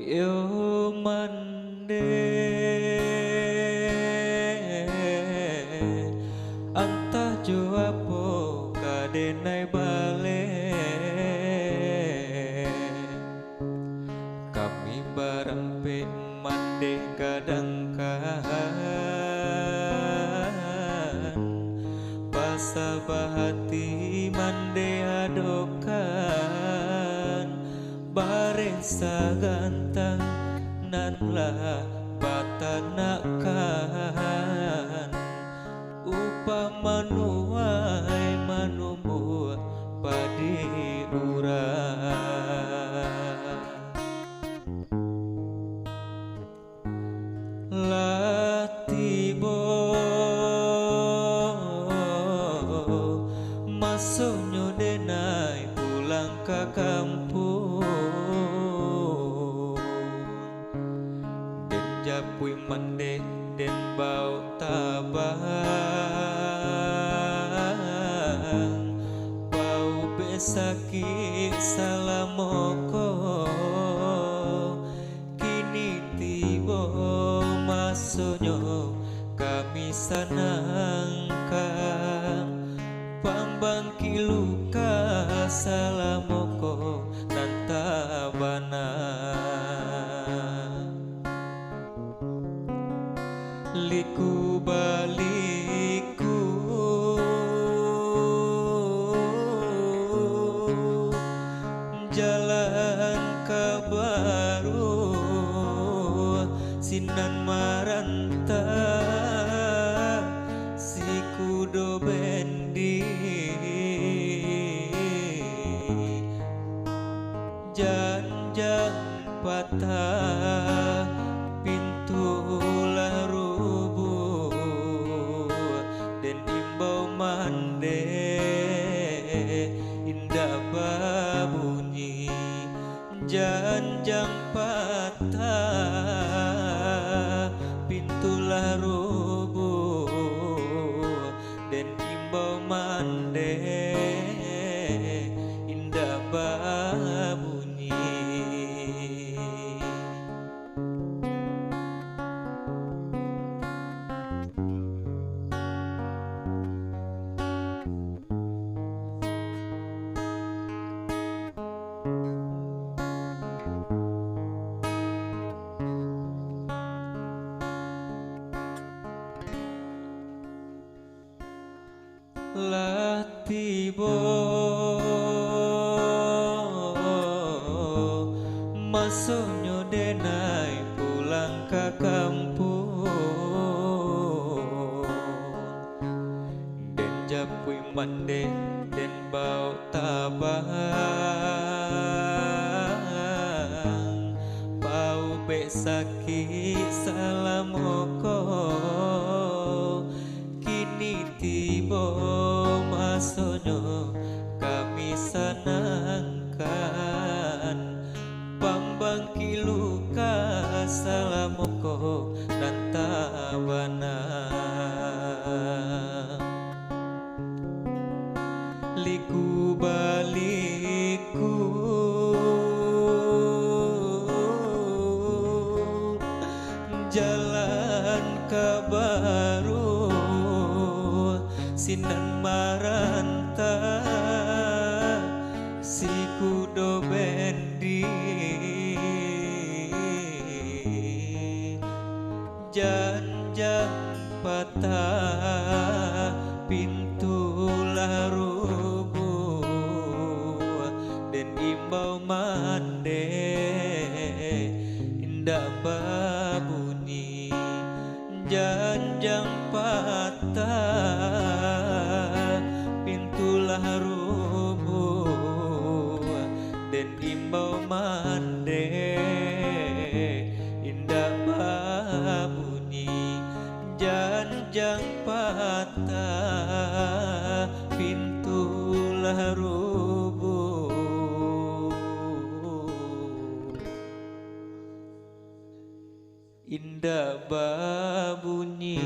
Yo mande antah jua po kadenai bale kami barempe mande kadangkan pasabahati mande adokan baresa gantang nanlah patanakan upama nuai manumbu padi urang latibo masonyo denai pulang ke kampung den japui mande den bau tabang bau besaki salamoko kini tibo masonyo kami sanangkan pambangki luka salamoko nantabana liku baliku jalan kabaru sinan maranta si kudo bendi janjang patah pintu lah rubuh dan imbau mande indah babunyi janjang patah pintu lah rubuh dan imbau mande indah babunyi latibo masonyo denai pulang ke kampung den japui mande den bau tabang bau besaki salamoko kini tibo masonyo kami sanangkan pambangki luka salamoko nantabana liku baliku jalan kabaru sinan maranta si kudo bendi janjang patah pintu lah rubuh dan imbau mande indah babunyi janjang patah pintu lah rubuh dan imbau mande indah babunyi janjang patah pintu lah rubuh indah babunyi